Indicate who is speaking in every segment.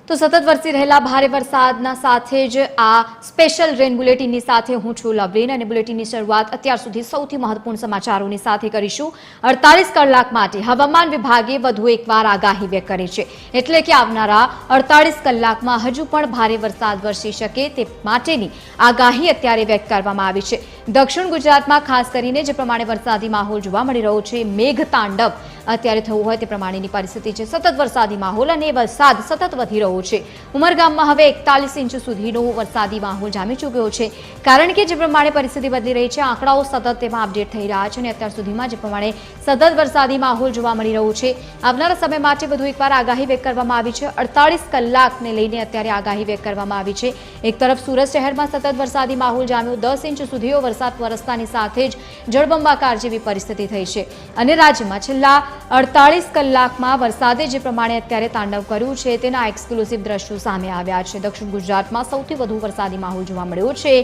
Speaker 1: તો સતત વરસી રહેલા ભારે વરસાદના સાથે જ આ સ્પેશિયલ રેન બુલેટિનની સાથે હું છું લવલીન અને બુલેટિનની શરૂઆત અત્યાર સુધી સૌથી મહત્વપૂર્ણ સમાચારોની સાથે કરીશું। 48 કલાક માટે હવામાન વિભાગે વધુ એકવાર આગાહી વ્યક્ત કરી છે, એટલે કે આવનારા 48 કલાકમાં હજુ પણ ભારે વરસાદ વરસી શકે તે માટેની આગાહી અત્યારે વ્યક્ત કરવામાં આવી છે। દક્ષિણ ગુજરાતમાં ખાસ કરીને જે પ્રમાણે વરસાદી માહોલ જોવા મળી રહ્યો છે, મેઘ તાંડવ અત્યારે થવું હોય તે પ્રમાણેની પરિસ્થિતિ છે। સતત વરસાદી માહોલ અને વરસાદ સતત વધી રહ્યો છે। ઉમરગામમાં હવે 41 ઇંચ સુધીનો વરસાદી માહોલ જામી ચૂક્યો છે, કારણ કે જે પ્રમાણે પરિસ્થિતિ બદલી રહી છે, આંકડાઓ સતત તેમાં અપડેટ થઈ રહ્યા છે અને અત્યાર સુધીમાં જે પ્રમાણે સતત વરસાદી માહોલ જોવા મળી રહ્યો છે, આવનારા સમય માટે વધુ એકવાર આગાહી વ્યક્ત કરવામાં આવી છે। 48 કલાકને લઈને અત્યારે આગાહી વ્યક્ત કરવામાં આવી છે। એક તરફ સુરત શહેરમાં સતત વરસાદી માહોલ જામ્યો, 10 ઇંચ સુધીનો વરસાદ વરસતાની સાથે જ જળબંબાકાર જેવી પરિસ્થિતિ થઈ છે અને રાજ્યમાં છેલ્લા 48 કલાકમાં વરસાદે જે પ્રમાણે અત્યારે તાંડવ કર્યું છે તેના એક્સક્લુઝિવ દ્રશ્યો સામે આવ્યા છે। દક્ષિણ ગુજરાતમાં સૌથી વધુ વરસાદી માહોલ જોવા મળ્યો છે।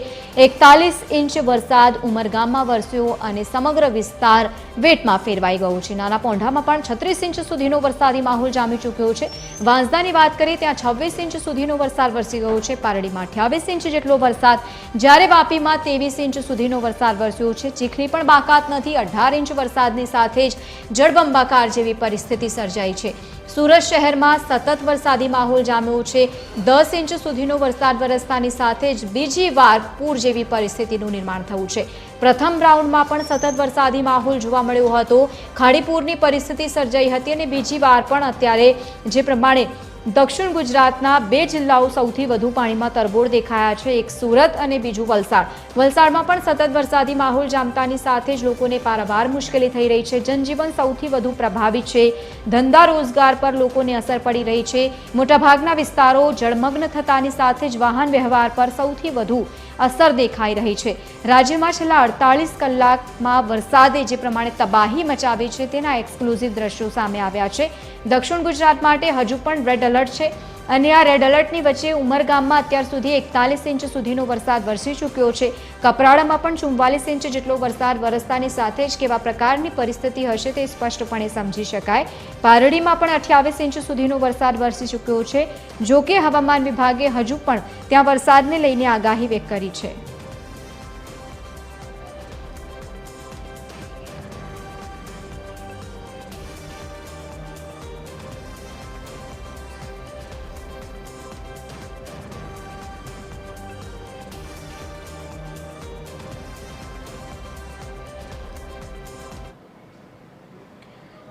Speaker 1: 41 ઇંચ વરસાદ ઉમરગામમાં વરસ્યો અને સમગ્ર વિસ્તાર વેટમાં ફેરવાઈ ગયો છે। નાના પોંઢામાં પણ 36 ઇંચ સુધીનો વરસાદી માહોલ જામી ચૂક્યો છે। વાંસદાની વાત કરીએ ત્યાં 26 ઇંચ સુધીનો વરસાદ વરસી ગયો છે। પારડીમાં 28 ઇંચ જેટલો વરસાદ, જ્યારે વાપીમાં 23 ઇંચ સુધીનો વરસાદ વરસ્યો છે। ચીખલી પણ બાકાત નથી, 18 ઇંચ વરસાદની સાથે જ જળબંબાકાર જેવી પરિસ્થિતિ સર્જાઈ છે। સુરત શહેરમાં સતત વરસાદી માહોલ જામ્યો છે। 10 ઇંચ સુધીનો વરસાદ વરસતાની સાથે જ બીજી વાર પૂર જેવી પરિસ્થિતિનું નિર્માણ થયું છે। પ્રથમ રાઉન્ડમાં પણ સતત વરસાદી માહોલ જોવા મળ્યો હતો, ખાડીપૂરની પરિસ્થિતિ સર્જાઈ હતી અને બીજી વાર પણ અત્યારે જે પ્રમાણે દક્ષિણ ગુજરાતના બે જિલ્લાઓ સૌથી વધુ પાણીમાં તરબોળ દેખાયા છે, એક સુરત અને બીજું વલસાડ। વલસાડમાં પણ સતત વરસાદી માહોલ જામતાની સાથે જ લોકોને પારાવાર મુશ્કેલી થઈ રહી છે। જનજીવન સૌથી વધુ પ્રભાવિત છે, ધંધા રોજગાર પર લોકોને અસર પડી રહી છે। મોટાભાગના વિસ્તારો જળમગ્ન થતાની સાથે જ વાહન વ્યવહાર પર સૌથી વધુ અસર દેખાઈ રહી છે। રાજ્યમાં છેલ્લા 48 કલાકમાં વરસાદે જે પ્રમાણે તબાહી મચાવી છે તેના એક્સક્લુઝિવ દ્રશ્યો સામે આવ્યા છે। દક્ષિણ ગુજરાત માટે હજુ પણ રેડ એલર્ટ છે અને આ રેડ એલર્ટની વચ્ચે ઉમરગામમાં અત્યાર સુધી 41 ઇંચ સુધીનો વરસાદ વરસી ચૂક્યો છે। કપરાડામાં પણ 44 ઇંચ જેટલો વરસાદ વરસતાની સાથે જ કેવા પ્રકારની પરિસ્થિતિ હશે તે સ્પષ્ટપણે સમજી શકાય। પારડીમાં પણ 28 ઇંચ સુધીનો વરસાદ વરસી ચૂક્યો છે। જો કે હવામાન વિભાગે હજુ પણ ત્યાં વરસાદને લઈને આગાહી વ્યક્ત કરી છે।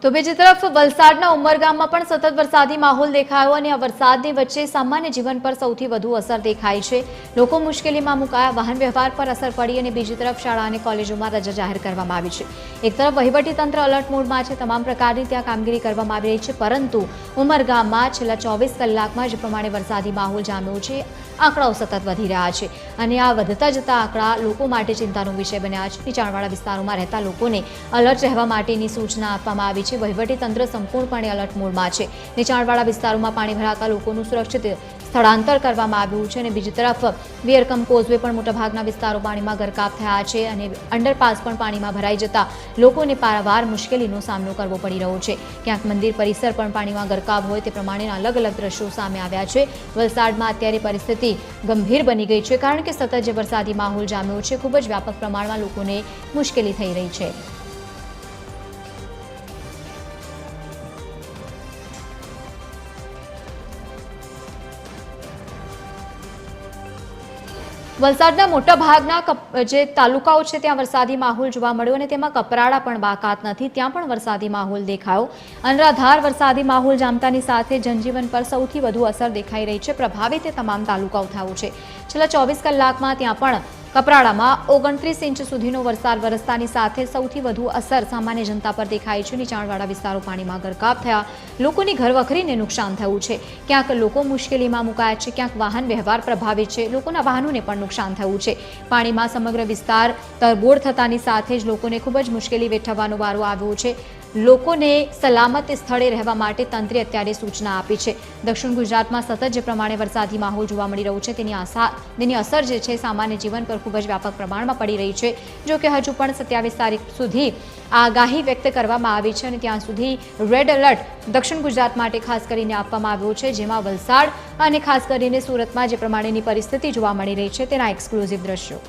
Speaker 1: તો બીજી તરફ વલસાડના ઉમરગામમાં પણ સતત વરસાદી માહોલ દેખાયો અને આ વરસાદની વચ્ચે સામાન્ય જીવન પર સૌથી વધુ અસર દેખાઈ છે। લોકો મુશ્કેલીમાં મુકાયા, વાહન વ્યવહાર પર અસર પડી અને બીજી તરફ શાળા અને કોલેજોમાં રજા જાહેર કરવામાં આવી છે। એક તરફ વહીવટીતંત્ર અલર્ટ મોડમાં છે, તમામ પ્રકારની ત્યાં કામગીરી કરવામાં આવી રહી છે, પરંતુ ઉમરગામમાં છેલ્લા 24 કલાકમાં જે પ્રમાણે વરસાદી માહોલ જામ્યો છે, આંકડાઓ સતત વધી રહ્યા છે અને આ વધતા જતા આંકડા લોકો માટે ચિંતાનો વિષય બન્યા છે। નીચાણવાળા વિસ્તારોમાં રહેતા લોકોને અલર્ટ રહેવા માટેની સૂચના આપવામાં આવી છે। વહીવટીતંત્ર સંપૂર્ણપણે અલર્ટ મોડમાં છે। નીચાણવાળા વિસ્તારોમાં પાણી ભરાતા લોકોનું સુરક્ષિત સ્થળાંતર કરવામાં આવ્યું છે અને બીજી તરફ વિયરકમ કોઝવે પણ મોટાભાગના વિસ્તારો પાણીમાં ગરકાવ થયા છે અને અંડરપાસ પણ પાણીમાં ભરાઈ જતા લોકોને પારાવાર મુશ્કેલીનો સામનો કરવો પડી રહ્યો છે। ક્યાંક મંદિર પરિસર પણ પાણીમાં ગરકાવ હોય તે પ્રમાણેના અલગ અલગ દ્રશ્યો સામે આવ્યા છે। વલસાડમાં અત્યારે પરિસ્થિતિ ગંભીર બની ગઈ છે, કારણ કે સતત જે વરસાદી માહોલ જામ્યો છે, ખૂબ જ વ્યાપક પ્રમાણમાં લોકોને મુશ્કેલી થઈ રહી છે। વલસાડના મોટા ભાગના જે તાલુકાઓ છે ત્યાં વરસાદી માહોલ જોવા મળ્યો અને તેમાં કપરાડા પણ બાકાત નથી, ત્યાં પણ વરસાદી માહોલ દેખાયો। અનરાધાર વરસાદી માહોલ જામતાની સાથે જનજીવન પર સૌથી વધુ અસર દેખાઈ રહી છે। પ્રભાવિત એ તમામ તાલુકાઓ થયું છે। છેલ્લા 24 કલાકમાં ત્યાં પણ કપરાડામાં 29 ઇંચ સુધીનો વરસાદ વરસતાની સાથે સૌથી વધુ અસર સામાન્ય જનતા પર દેખાઈ છે। નીચાણવાળા વિસ્તારો પાણીમાં ગરકાવ થયા, લોકોની ઘરવખરીને નુકસાન થયું છે, ક્યાંક લોકો મુશ્કેલીમાં મુકાયા છે, ક્યાંક વાહન વ્યવહાર પ્રભાવિત છે, લોકોના વાહનોને પણ નુકસાન થયું છે। પાણીમાં સમગ્ર વિસ્તાર તરબોળ થતાની સાથે જ લોકોને ખૂબ જ મુશ્કેલી વેઠવાનો વારો આવ્યો છે। લોકોને સલામત સ્થળે રહેવા માટે તંત્રે અત્યારે સૂચના આપી છે। દક્ષિણ ગુજરાતમાં સતત જે પ્રમાણે વરસાદી માહોલ જોવા મળી રહ્યો છે તેની અસર જે છે સામાન્ય જીવન પર ખૂબ જ વ્યાપક પ્રમાણમાં પડી રહી છે। જો કે હજુ પણ 27 તારીખ સુધી આગાહી વ્યક્ત કરવામાં આવી છે અને ત્યાં સુધી રેડ એલર્ટ દક્ષિણ ગુજરાત માટે ખાસ કરીને આપવામાં આવ્યો છે, જેમાં વલસાડ અને ખાસ કરીને સુરતમાં જે પ્રમાણેની પરિસ્થિતિ જોવા મળી રહી છે તેના એક્સક્લુઝિવ દ્રશ્યો।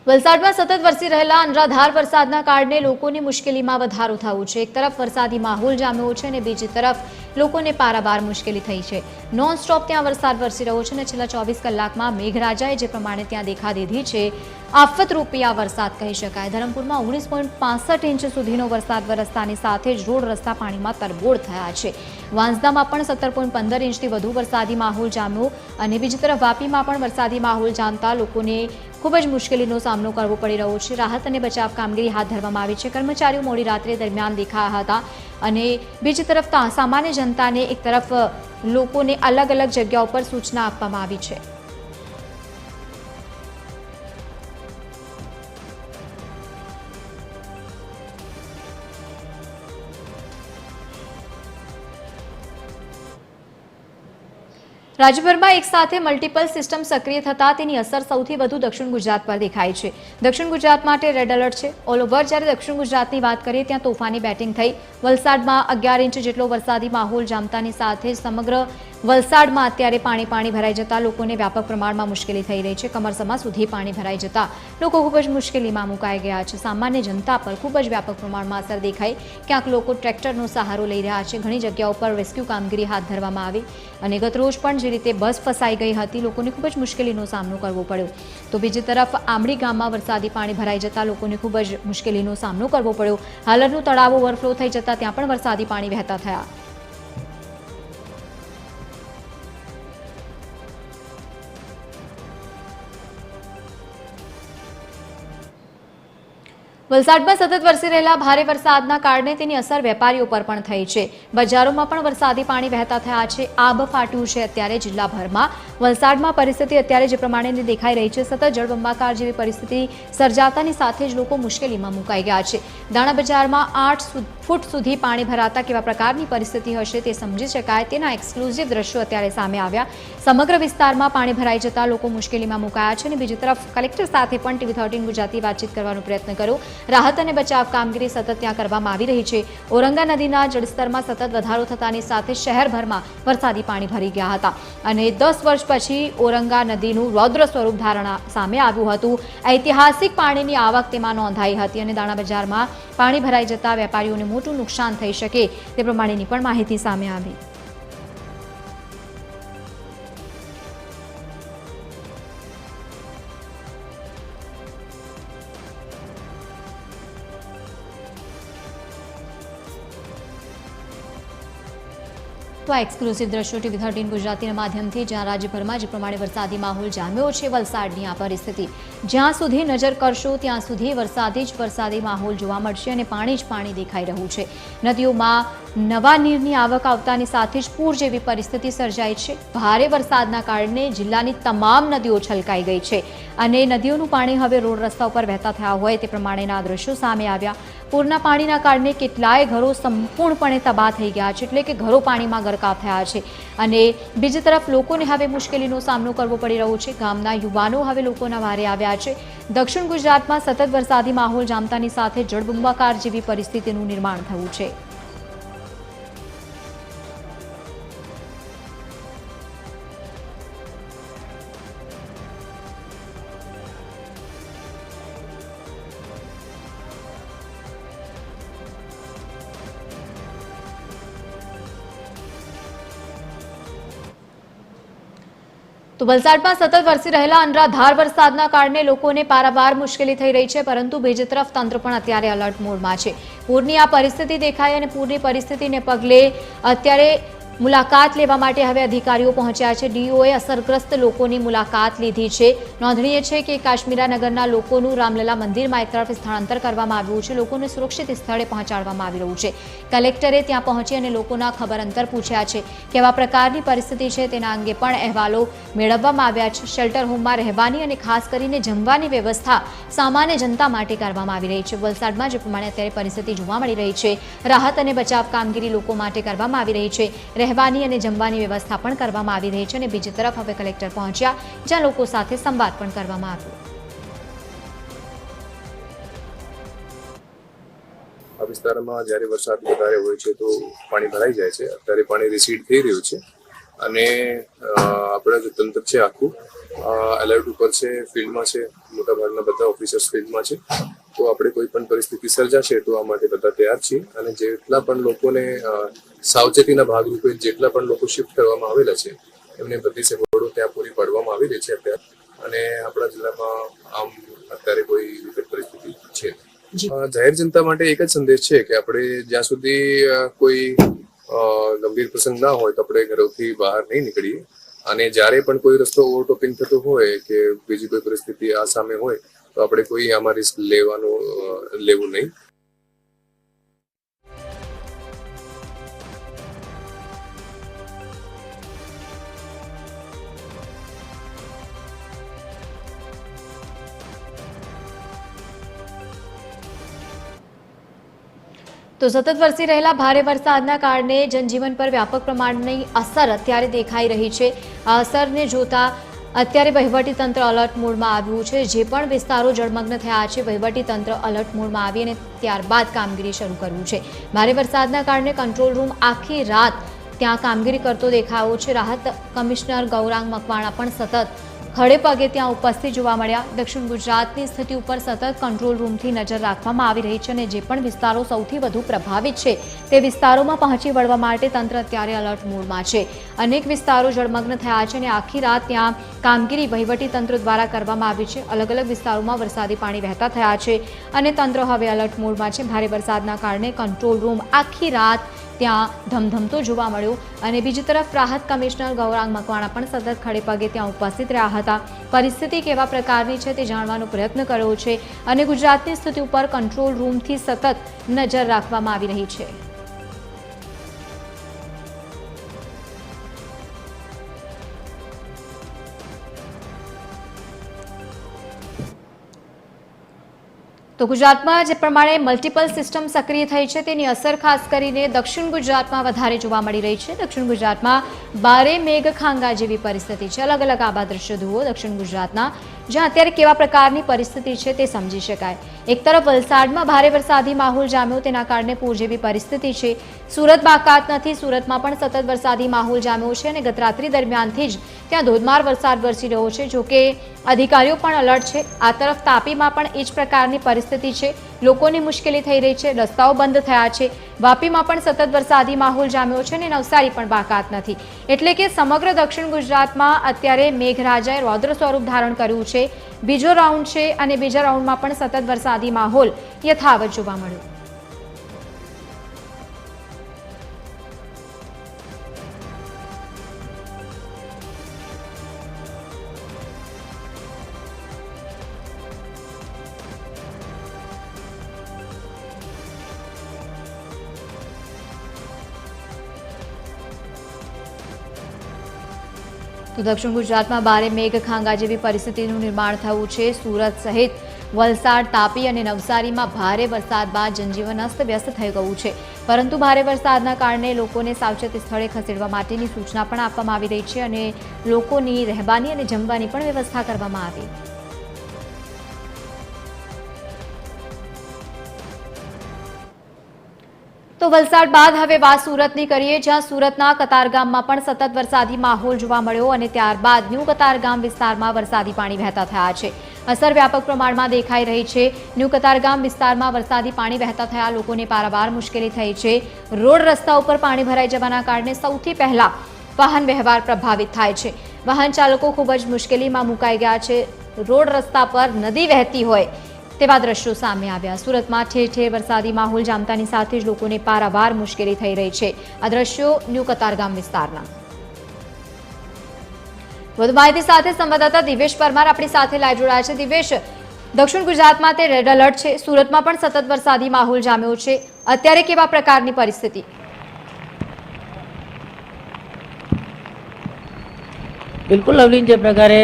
Speaker 1: વલસાડમાં સતત વરસી રહેલા અનરાધાર વરસાદના કારણે લોકોની મુશ્કેલીમાં વધારો થયો છે। એક તરફ વરસાદી માહોલ જામ્યો છે અને બીજી તરફ લોકોને પારાવાર મુશ્કેલી થઈ છે। નોન સ્ટોપ ત્યાં વરસાદ વરસી રહ્યો છે અને છેલ્લા 24 કલાકમાં મેઘરાજાએ જે પ્રમાણે ત્યાં દેખા દીધી છે, આફતરૂપી આ વરસાદ કહી શકાય। ધરમપુરમાં 19.65 ઇંચ સુધીનો વરસાદ વરસતાની સાથે જ રોડ રસ્તા પાણીમાં તરબોળ થયા છે। વાંસદામાં પણ 17.15 ઇંચથી વધુ વરસાદી માહોલ જામ્યો અને બીજી તરફ વાપીમાં પણ વરસાદી માહોલ જામતા લોકોને ખૂબ જ મુશ્કેલીનો સામનો કરવો પડી રહ્યો છે। રાહત અને બચાવ કામગીરી હાથ ધરવામાં આવી છે। કર્મચારીઓ મોડી રાત્રે દરમિયાન દેખાયા હતા અને બીજી તરફ સામાન્ય જનતાને એક તરફ લોકોને અલગ અલગ જગ્યાઓ પર સૂચના આપવામાં આવી છે। રાજ્યભરમાં એક સાથે મલ્ટિપલ સિસ્ટમ સક્રિય થતા તેની અસર સૌથી વધુ દક્ષિણ ગુજરાત પર દેખાય છે। દક્ષિણ ગુજરાત માટે રેડ એલર્ટ છે ઓલ ઓવર। જ્યારે દક્ષિણ ગુજરાતની વાત કરીએ ત્યાં તોફાની બેટિંગ થઈ। વલસાડમાં 11 ઇંચ જેટલો વરસાદી માહોલ જામતાની સાથે સમગ્ર વલસાડમાં અત્યારે પાણી ભરાઈ જતા લોકોને વ્યાપક પ્રમાણમાં મુશ્કેલી થઈ રહી છે। કમરસમા સુધી પાણી ભરાઈ જતા લોકો ખૂબ જ મુશ્કેલીમાં મુકાઈ ગયા છે। સામાન્ય જનતા પર ખૂબ જ વ્યાપક પ્રમાણમાં અસર દેખાઈ। ક્યાંક લોકો ટ્રેક્ટરનો સહારો લઈ રહ્યા છે। ઘણી જગ્યાઓ પર રેસ્ક્યુ કામગીરી હાથ ધરવામાં આવી અને ગતરોજ પણ જે રીતે બસ ફસાઈ ગઈ હતી લોકોને ખૂબ જ મુશ્કેલીનો સામનો કરવો પડ્યો। તો બીજી તરફ આમડી ગામમાં વરસાદી પાણી ભરાઈ જતા લોકોને ખૂબ જ મુશ્કેલીનો સામનો કરવો પડ્યો। હાલરનું તળાવ ઓવરફ્લો થઈ જતા ત્યાં પણ વરસાદી પાણી વહેતા થયા। વલસાડમાં સતત વરસી રહેલા ભારે વરસાદના કારણે તેની અસર વેપારીઓ પર પણ થઈ છે। બજારોમાં પણ વરસાદી પાણી વહેતા થયા છે। આબ ફાટ્યું છે અત્યારે જિલ્લાભરમાં। વલસાડમાં પરિસ્થિતિ અત્યારે જે પ્રમાણેની દેખાઈ રહી છે, સતત જળબંબાકાર જેવી પરિસ્થિતિ સર્જાતાની સાથે જ લોકો મુશ્કેલીમાં મુકાઈ ગયા છે। દાણા બજારમાં 8 ફૂટ સુધી પાણી ભરાતા કેવા પ્રકારની પરિસ્થિતિ હશે તે સમજી શકાય। તેના એક્સક્લુઝિવ દ્રશ્યો અત્યારે સામે આવ્યા। સમગ્ર વિસ્તારમાં પાણી ભરાઈ જતા લોકો મુશ્કેલીમાં મુકાયા છે અને બીજી તરફ કલેક્ટર સાથે પણ TV13 ગુજરાતી વાતચીત કરવાનો પ્રયત્ન કર્યો। રાહત અને બચાવ કામગીરી સતત ત્યાં કરવામાં આવી રહી છે। ઓરંગા નદીના જળસ્તરમાં સતત વધારો થતાની સાથે શહેરભરમાં વરસાદી પાણી ભરી ગયા હતા અને 10 વર્ષ પછી ઓરંગા નદીનું રૌદ્ર સ્વરૂપ ધારણા સામે આવ્યું હતું। ઐતિહાસિક પાણીની આવક તેમાં નોંધાઈ હતી અને દાણા બજારમાં પાણી ભરાઈ જતા વેપારીઓને મોટું નુકસાન થઈ શકે તે પ્રમાણેની પણ માહિતી સામે આવી। તો આ એક્સક્લુઝિવ દ્રશ્યો TV13 ગુજરાતીના માધ્યમથી જ્યાં રાજ્યભરમાં જે પ્રમાણે વરસાદી માહોલ જામ્યો છે વલસાડની આ પરિસ્થિતિ જ્યાં સુધી નજર કરશો ત્યાં સુધી વરસાદી માહોલ જોવા મળશે અને પાણી જ પાણી દેખાઈ રહ્યું છે। નદીઓમાં નવા નીરની આવક આવતાની સાથે જ પૂર જેવી પરિસ્થિતિ સર્જાઈ છે। ભારે વરસાદના કારણે જિલ્લાની તમામ નદીઓ છલકાઈ ગઈ છે અને નદીઓનું પાણી હવે રોડ રસ્તા ઉપર વહેતા થયા હોય તે પ્રમાણેના દ્રશ્યો સામે આવ્યા। પૂરના પાણીના કારણે કેટલાય ઘરો સંપૂર્ણપણે તબાહ થઈ ગયા છે, એટલે કે ઘરો પાણીમાં ગરકાવ થયા છે અને બીજી તરફ લોકોને હવે મુશ્કેલીનો સામનો કરવો પડી રહ્યો છે। ગામના યુવાનો હવે લોકોના વારે આવ્યા છે। દક્ષિણ ગુજરાતમાં સતત વરસાદી માહોલ જામતાની સાથે જળબંબાકાર જેવી પરિસ્થિતિનું નિર્માણ થયું છે। તો વલસાડમાં સતત વરસી રહેલા અનરાધાર વરસાદના કારણે લોકોને પારાવાર મુશ્કેલી થઈ રહી છે, પરંતુ બીજી તરફ તંત્ર પણ અત્યારે એલર્ટ મોડમાં છે। પૂરની આ પરિસ્થિતિ દેખાઈ અને પૂરની પરિસ્થિતિને પગલે અત્યારે મુલાકાત લેવા માટે હવે અધિકારીઓ પહોંચ્યા છે। ડીઓએ અસરગ્રસ્ત લોકોની મુલાકાત લીધી છે। નોંધનીય છે કે કાશ્મીરાનગરના લોકોનું રામલલા મંદિરમાં એક તરફ સ્થળાંતર કરવામાં આવ્યું છે। લોકોને સુરક્ષિત સ્થળે પહોંચાડવામાં આવી રહ્યું છે। કલેક્ટરે ત્યાં પહોંચી અને લોકોના ખબર અંતર પૂછ્યા છે। કેવા પ્રકારની પરિસ્થિતિ છે તેના અંગે પણ અહેવાલો મેળવવામાં આવ્યા છે। શેલ્ટર હોમમાં રહેવાની અને ખાસ કરીને જમવાની વ્યવસ્થા સામાન્ય જનતા માટે કરવામાં આવી રહી છે। વલસાડમાં જે પ્રમાણે અત્યારે પરિસ્થિતિ જોવા મળી રહી છે, રાહત અને બચાવ કામગીરી લોકો માટે કરવામાં આવી રહી છે। રહેવાની અને જમવાની વ્યવસ્થા પણ કરવામાં આવી રહી છે અને બીજી તરફ હવે કલેક્ટર પહોંચ્યા, જ્યાં લોકો સાથે સંવાદ પણ કરવામાં આવ્યો।
Speaker 2: આ વિસ્તારમાં જ્યારે વરસાદ વધારે હોય છે તો પાણી ભરાઈ જાય છે। અત્યારે પાણી રિસીડ થઈ રહ્યું છે અને આપણા જે તંત્ર છે આખું એલર્ટ ઉપર છે, ફિલ્ડમાં છે, મોટાભાગના બધા ઓફિસર્સ ફિલ્ડમાં છે। તો આપણે કોઈ પણ પરિસ્થિતિ સર્જાશે તો આ માટે બધા તૈયાર છીએ અને જેટલા પણ લોકોને સાવચેતીના ભાગરૂપે જેટલા પણ લોકો શિફ્ટ કરવામાં આવેલા છે એમને બધી સગવડો ત્યાં પૂરી પાડવામાં આવી રહી છે અત્યારે। અને આપણા જિલ્લામાં આમ અત્યારે કોઈ વિકટ પરિસ્થિતિ છે। જાહેર જનતા માટે એક જ સંદેશ છે કે આપણે જ્યાં સુધી કોઈ ગંભીર પ્રસંગ ના હોય તો આપણે ઘરોથી બહાર નહીં નીકળીએ અને જ્યારે પણ કોઈ રસ્તો ઓવરટોપિંગ થતો હોય કે બીજી કોઈ પરિસ્થિતિ આ સામે હોય તો આપણે કોઈ આમાં રિસ્ક લેવું નહીં।
Speaker 1: તો સતત વરસી રહેલા ભારે વરસાદના કારણે જનજીવન પર વ્યાપક પ્રમાણની અસર અત્યારે દેખાઈ રહી છે। આ અસરને જોતા અત્યારે વહીવટીતંત્ર અલર્ટ મોડમાં આવ્યું છે। જે પણ વિસ્તારો જળમગ્ન થયા છે, વહીવટીતંત્ર અલર્ટ મોડમાં આવી અને ત્યારબાદ કામગીરી શરૂ કર્યું છે। ભારે વરસાદના કારણે કંટ્રોલ રૂમ આખી રાત ત્યાં કામગીરી કરતો દેખાયો છે। રાહત કમિશનર ગૌરાંગ મકવાણા પણ સતત ખડે પગે ત્યાં ઉપસ્થિત જોવા મળ્યા। દક્ષિણ ગુજરાતની સ્થિતિ ઉપર સતત કંટ્રોલ રૂમથી નજર રાખવામાં આવી રહી છે અને જે પણ વિસ્તારો સૌથી વધુ પ્રભાવિત છે તે વિસ્તારોમાં પહોંચી વળવા માટે તંત્ર અત્યારે અલર્ટ મોડમાં છે। અનેક વિસ્તારો જળમગ્ન થયા છે અને આખી રાત ત્યાં કામગીરી વહીવટીતંત્ર દ્વારા કરવામાં આવી છે। અલગ અલગ વિસ્તારોમાં વરસાદી પાણી વહેતા થયા છે અને તંત્ર હવે અલર્ટ મોડમાં છે। ભારે વરસાદના કારણે કંટ્રોલ રૂમ આખી રાત ત્યાં ધમધમતો જોવા મળ્યો અને બીજી તરફ રાહત કમિશનર ગૌરાંગ મકવાણા પણ સતત ખડે પગે ત્યાં ઉપસ્થિત રહ્યા હતા। પરિસ્થિતિ કેવા પ્રકારની છે તે જાણવાનો પ્રયત્ન કર્યો છે અને ગુજરાતની સ્થિતિ ઉપર કંટ્રોલ રૂમથી સતત નજર રાખવામાં આવી રહી છે। તો ગુજરાતમાં જે પ્રમાણે મલ્ટિપલ સિસ્ટમ સક્રિય થઈ છે તેની અસર ખાસ કરીને દક્ષિણ ગુજરાતમાં વધારે જોવા મળી રહી છે। દક્ષિણ ગુજરાતમાં ભારે મેઘખાંગા જેવી પરિસ્થિતિ છે। અલગ અલગ આવા દ્રશ્યો જુઓ દક્ષિણ ગુજરાતના, જ્યાં અત્યારે કેવા પ્રકારની પરિસ્થિતિ છે તે સમજી શકાય। એક તરફ વલસાડમાં ભારે વરસાદી માહોલ જામ્યો, તેના કારણે પૂર જેવી પરિસ્થિતિ છે। સુરત બાકાત નથી, સુરતમાં પણ સતત વરસાદી માહોલ જામ્યો છે અને ગત રાત્રિ દરમિયાનથી જ ત્યાં ધોધમાર વરસાદ વરસી રહ્યો છે। જોકે અધિકારીઓ પણ અલર્ટ છે। આ તરફ તાપીમાં પણ એ જ પ્રકારની પરિસ્થિતિ છે। લોકોની મુશ્કેલી થઈ રહી છે, રસ્તાઓ બંધ થયા છે। વાપીમાં પણ સતત વરસાદી માહોલ જામ્યો છે અને નવસારી પણ બાકાત નથી। એટલે કે સમગ્ર દક્ષિણ ગુજરાતમાં અત્યારે મેઘરાજાએ રૌદ્ર સ્વરૂપ ધારણ કર્યું છે। બીજો રાઉન્ડ છે અને બીજા રાઉન્ડમાં પણ સતત વરસાદી માહોલ યથાવત જોવા મળ્યો। તો દક્ષિણ ગુજરાતમાં ભારે મેઘખાંગા જેવી પરિસ્થિતિનું નિર્માણ થયું છે। સુરત સહિત વલસાડ, તાપી અને નવસારીમાં ભારે વરસાદ બાદ જનજીવન અસ્તવ્યસ્ત થઈ ગયું છે। પરંતુ ભારે વરસાદના કારણે લોકોને સાવચેત સ્થળે ખસેડવા માટેની સૂચના પણ આપવામાં આવી રહી છે અને લોકોની રહેવાની અને જમવાની પણ વ્યવસ્થા કરવામાં આવી। તો વલસાડ બાદ હવે વાત સુરતની કરીએ, જ્યાં સુરતના કતારગામમાં પણ સતત વરસાદી માહોલ જોવા મળ્યો અને ત્યારબાદ ન્યૂ કતારગામ વિસ્તારમાં વરસાદી પાણી વહેતા થયા છે। અસર વ્યાપક પ્રમાણમાં દેખાઈ રહી છે। ન્યૂ કતારગામ વિસ્તારમાં વરસાદી પાણી વહેતા થયા લોકોને પારાવાર મુશ્કેલી થઈ છે। રોડ રસ્તા ઉપર પાણી ભરાઈ જવાના કારણે સૌથી પહેલા વાહન વ્યવહાર પ્રભાવિત થાય છે। વાહન ચાલકો ખૂબ જ મુશ્કેલીમાં મુકાઈ ગયા છે। રોડ રસ્તા પર નદી વહેતી હોય તેવા દ્રશ્યો સામે આવ્યા। સુરતમાં ઠેર ઠેર વરસાદી માહોલ જામતાની સાથે જ લોકોને પારાવાર મુશ્કેલી થઈ રહી છે। આ દ્રશ્યો ન્યૂ કતારગામ વિસ્તારના। વધુ માહિતી સાથે સંવાદદાતા દિવેશ પરમાર આપણી સાથે લાઈવ જોડાયા છે। દિવેશ, દક્ષિણ ગુજરાતમાં તે રેડ એલર્ટ છે, સુરતમાં પણ સતત વરસાદી માહોલ જામ્યો છે, અત્યારે કેવા પ્રકારની પરિસ્થિતિ?
Speaker 3: બિલકુલ લવલીન, જે પ્રકારે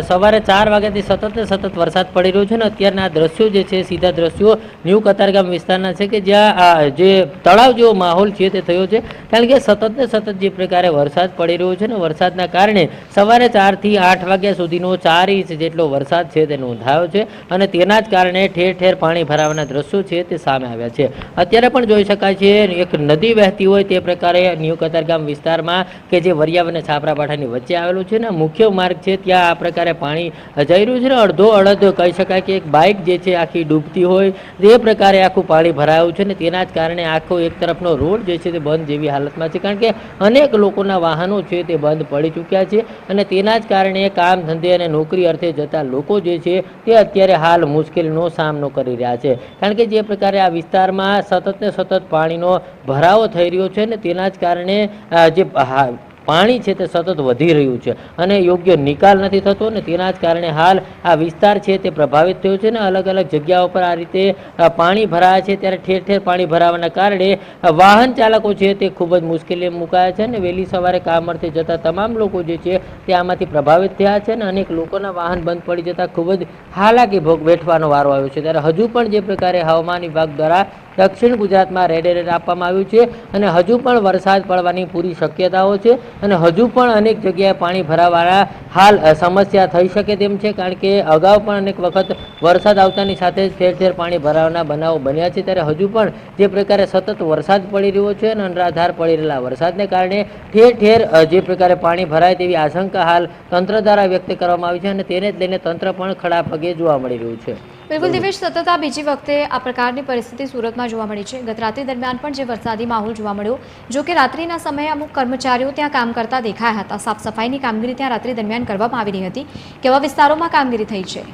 Speaker 3: સવારે 4 વાગ્યાથી સતત વરસાદ પડી રહ્યો છે ને અત્યારના દ્રશ્યો જે છે સીધા દ્રશ્યો ન્યૂ કતારગામ વિસ્તારના છે કે જ્યાં જે તળાવ જેવો માહોલ છે તે થયો છે, કારણ કે સતત જે પ્રકારે વરસાદ પડી રહ્યો છે ને વરસાદના કારણે સવારે 4 થી 8 વાગ્યા સુધીનો 4 ઇંચ જેટલો વરસાદ છે તે નોંધાયો છે અને તેના જ કારણે ઠેર ઠેર પાણી ભરાવાના દ્રશ્યો છે તે સામે આવ્યા છે। અત્યારે પણ જોઈ શકાય છે એક નદી વહેતી હોય તે પ્રકારે ન્યૂ કતારગામ વિસ્તારમાં કે જે વરિયાવ અને છાપરાપાઠાની વચ્ચે આવેલું છે ને મુખ્ય માર્ગ છે ત્યાં આ પ્રકારે પાણી જઈ રહ્યું છે ને અડધો અડધ કહી શકાય કે એક બાઇક જે છે આખી ડૂબતી હોય તે પ્રકારે આખું પાણી ભરાયું છે ને તેના જ કારણે આખો એક તરફનો રોડ જે છે તે બંધ જેવી હાલતમાં છે, કારણ કે અનેક લોકોના વાહનો છે તે બંધ પડી ચૂક્યા છે અને તેના જ કારણે કામ ધંધે અને નોકરી અર્થે જતા લોકો જે છે તે અત્યારે હાલ મુશ્કેલીનો સામનો કરી રહ્યા છે, કારણ કે જે પ્રકારે આ વિસ્તારમાં સતત પાણીનો ભરાવો થઈ રહ્યો છે ને તેના જ કારણે જે પાણી છે તે સતત વધી રહ્યું છે અને યોગ્ય નિકાલ નથી થતો ને તેના જ કારણે હાલ આ વિસ્તાર છે તે પ્રભાવિત થયો છે ને અલગ અલગ જગ્યાઓ પર આ રીતે પાણી ભરાયા છે। ત્યારે ઠેર ઠેર પાણી ભરાવાના કારણે વાહન ચાલકો છે તે ખૂબ જ મુશ્કેલીમાં મુકાયા છે અને વહેલી સવારે કામ અર્થે જતા તમામ લોકો જે છે તે આમાંથી પ્રભાવિત થયા છે અને અનેક લોકોના વાહન બંધ પડી જતા ખૂબ જ હાલાકી ભોગ વેઠવાનો વારો આવ્યો છે। ત્યારે હજુ પણ જે પ્રકારે હવામાન વિભાગ દ્વારા દક્ષિણ ગુજરાતમાં રેડ એલર્ટ આપવામાં આવ્યું છે અને હજુ પણ વરસાદ પડવાની પૂરી શક્યતાઓ છે અને હજુ પણ અનેક જગ્યાએ પાણી ભરાવાના હાલ સમસ્યા થઈ શકે તેમ છે, કારણ કે અગાઉ પણ અનેક વખત વરસાદ આવતાની સાથે જ ઠેર ઠેર પાણી ભરાવાના બનાવો બન્યા છે। ત્યારે હજુ પણ જે પ્રકારે સતત વરસાદ પડી રહ્યો છે અને અનરાધાર પડી રહેલા વરસાદને કારણે ઠેર ઠેર જે પ્રકારે પાણી ભરાય તેવી આશંકા હાલ તંત્ર દ્વારા વ્યક્ત કરવામાં આવી છે અને તેને જ લઈને તંત્ર પણ ખડા પગે જોવા મળી રહ્યું છે।
Speaker 1: બિલકુલ દિવેશ, સતત આ બીજી વખતે આ પ્રકારની પરિસ્થિતિ સુરતમાં જોવા મળી છે। ગત રાત્રિ દરમિયાન પણ જે વરસાદી માહોલ જોવા મળ્યો, જો કે રાત્રિના સમયે અમુક કર્મચારીઓ ત્યાં કામ કરતા દેખાયા હતા। સાફ સફાઈની કામગીરી ત્યાં રાત્રિ દરમિયાન કરવામાં આવી રહી હતી, કેવા વિસ્તારોમાં કામગીરી થઈ છે?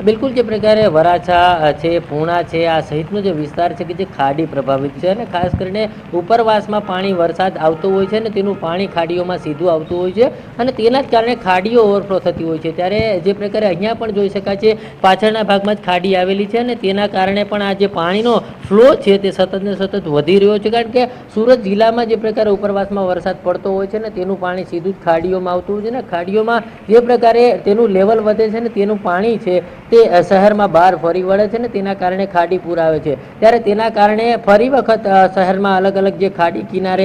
Speaker 3: બિલકુલ, જે પ્રકારે વરાછા છે, પૂણા છે, આ સહિતનો જે વિસ્તાર છે કે જે ખાડી પ્રભાવિત છે અને ખાસ કરીને ઉપરવાસમાં પાણી વરસાદ આવતો હોય છે ને તેનું પાણી ખાડીઓમાં સીધું આવતું હોય છે અને તેના જ કારણે ખાડીઓ ઓવરફ્લો થતી હોય છે। ત્યારે જે પ્રકારે અહીંયા પણ જોઈ શકાય છે પાછળના ભાગમાં જ ખાડી આવેલી છે અને તેના કારણે પણ આ જે પાણીનો ફ્લો છે તે સતત ને સતત વધી રહ્યો છે, કારણ કે સુરત જિલ્લામાં જે પ્રકારે ઉપરવાસમાં વરસાદ પડતો હોય છે ને તેનું પાણી સીધું જ ખાડીઓમાં આવતું હોય છે ને ખાડીઓમાં જે પ્રકારે તેનું લેવલ વધે છે ને તેનું પાણી છે તે શહેરમાં બહાર ફરી વળે છે ને તેના કારણે ખાડી પૂર આવે છે। ત્યારે તેના કારણે ફરી વખત શહેરમાં અલગ અલગ જે ખાડી કિનારે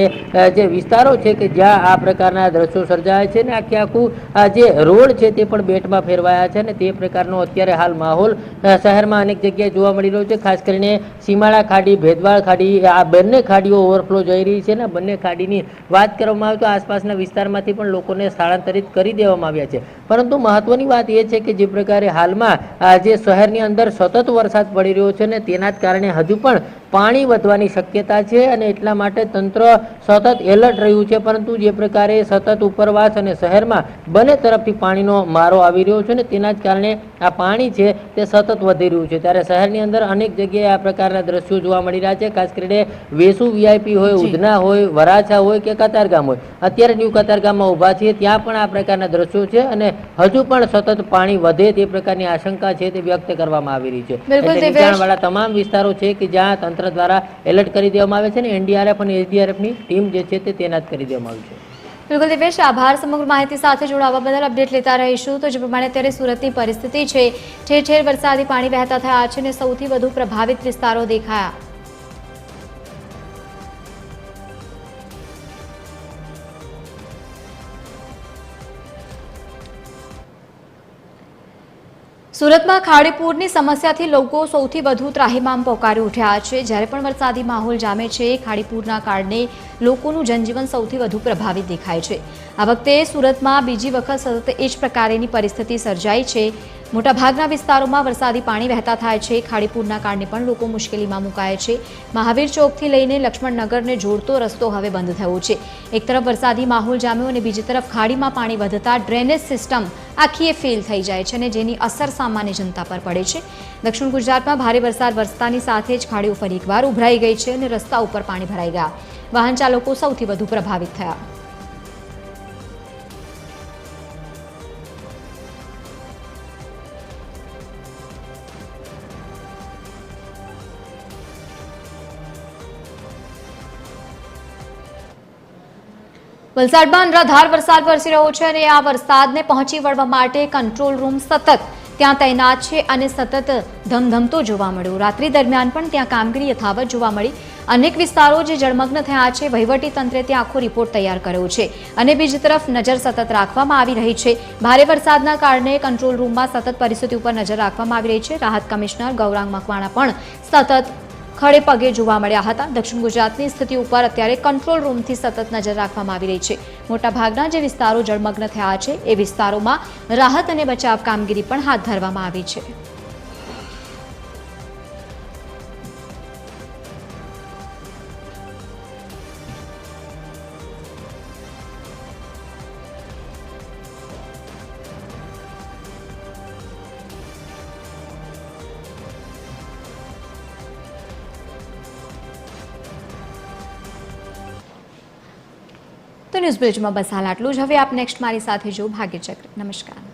Speaker 3: જે વિસ્તારો છે કે જ્યાં આ પ્રકારના દ્રશ્યો સર્જાય છે ને આખું જે રોડ છે તે પણ બેટમાં ફેરવાયા છે ને તે પ્રકારનો અત્યારે હાલ માહોલ શહેરમાં અનેક જગ્યાએ જોવા મળી રહ્યો છે। ખાસ કરીને સીમાડા ખાડી, ભેદવાળ ખાડી, આ બંને ખાડીઓ ઓવરફ્લો જઈ રહી છે ને બંને ખાડીની વાત કરવામાં આવે તો આસપાસના વિસ્તારમાંથી પણ લોકોને સ્થળાંતરિત કરી દેવામાં આવ્યા છે, પરંતુ મહત્વની વાત એ છે કે જે પ્રકારે હાલમાં જે શહેરની અંદર સતત વરસાદ પડી રહ્યો છે ને તેના જ કારણે હજુ પણ પાણી વધવાની શક્યતા છે અને એટલા માટે તંત્ર સતત એલર્ટ રહ્યું છે, પરંતુ જે પ્રકારે સતત ઉપરવાસ અને શહેરમાં બંને તરફથી પાણીનો મારો આવી રહ્યો છે ને તેના જ કારણે આ પાણી છે તે સતત વધી રહ્યું છે। ત્યારે શહેરની અંદર અનેક જગ્યાએ આ પ્રકારના દ્રશ્યો જોવા મળી રહ્યા છે, ખાસ કરીને વેસુ વીઆઈપી હોય, ઉધના હોય, વરાછા હોય કે કતારગામ હોય, અત્યારે ન્યૂ કતારગામમાં ઊભા છીએ ત્યાં પણ આ પ્રકારના દ્રશ્યો છે અને હજુ પણ સતત પાણી વધે તે પ્રકારની આશંકા છે તે વ્યક્ત કરવામાં આવી રહી છે। નીચાણવાળા તમામ વિસ્તારો છે કે જ્યાં તંત્ર દ્વારા એલર્ટ કરી દેવામાં આવે છે ને એનડીઆરએફ અને એસડીઆરએફની ટીમ જે છે તે તૈનાત કરી દેવામાં આવી છે।
Speaker 1: બિલકુલ દિવેશ, આભાર સમગ્ર માહિતી સાથે જોડાવા બદલ। અપડેટ લેતા રહીશું। તો જે પ્રમાણે અત્યારે સુરતની પરિસ્થિતિ છે, ઠેર ઠેર વરસાદી પાણી વહેતા થયા છે અને સૌથી વધુ પ્રભાવિત વિસ્તારો દેખાયા। સુરતમાં ખાડીપૂરની સમસ્યાથી લોકો સૌથી વધુ ત્રાહિમામ પોકારી ઉઠ્યા છે। જ્યારે પણ વરસાદી માહોલ જામે છે, ખાડીપૂરના કારણે લોકોનું જનજીવન સૌથી વધુ પ્રભાવિત દેખાય છે। આ વખતે સુરતમાં બીજી વખત સતત એ જ પ્રકારની પરિસ્થિતિ સર્જાઈ છે। મોટાભાગના વિસ્તારોમાં વરસાદી પાણી વહેતા થાય છે. ખાડીપૂરના કારણે પણ લોકો મુશ્કેલીમાં મુકાયા છે. મહાવીર ચોકથી લઈને લક્ષ્મણનગરને જોડતો રસ્તો હવે બંધ થયો છે. એક તરફ વરસાદી માહોલ જામ્યો અને બીજી તરફ ખાડીમાં પાણી વધતા ડ્રેનેજ સિસ્ટમ આખીએ ફેલ થઈ જાય છે અને જેની અસર સામાન્ય જનતા પર પડે છે. દક્ષિણ ગુજરાતમાં ભારે વરસાદ વરસતાની સાથે જ ખાડીઓ ફરી એકવાર ઉભરાઈ ગઈ છે અને રસ્તા ઉપર પાણી ભરાઈ ગયા. વાહન ચાલકો સૌથી વધુ પ્રભાવિત થયા. વલસાડમાં અનરાધાર વરસાદ વરસી રહ્યો છે અને આ વરસાદને પહોંચી વળવા માટે કંટ્રોલ રૂમ સતત ત્યાં તૈનાત છે અને સતત ધમધમતો જોવા મળ્યો. રાત્રિ દરમિયાન પણ ત્યાં કામગીરી યથાવત જોવા મળી. અનેક વિસ્તારો જે જળમગ્ન થયા છે, વહીવટી તંત્રે ત્યાં આખો રિપોર્ટ તૈયાર કર્યો છે અને બીજી તરફ નજર સતત રાખવામાં આવી રહી છે. ભારે વરસાદના કારણે કંટ્રોલ રૂમમાં સતત પરિસ્થિતિ ઉપર નજર રાખવામાં આવી રહી છે. રાહત કમિશનર ગૌરાંગ મકવાણા પણ સતત ખડે પગે જોવા મળ્યા હતા. દક્ષિણ ગુજરાતની સ્થિતિ ઉપર અત્યારે કંટ્રોલ રૂમથી સતત નજર રાખવામાં આવી રહી છે. મોટાભાગના જે વિસ્તારો જળમગ્ન થયા છે એ વિસ્તારોમાં રાહત અને બચાવ કામગીરી પણ હાથ ધરવામાં આવી છે. તો ન્યૂઝ બ્રિજમાં બસ હાલ આટલું જ. હવે આપ નેક્સ્ટ મારી સાથે જો ભાગ્યચક્ર. નમસ્કાર.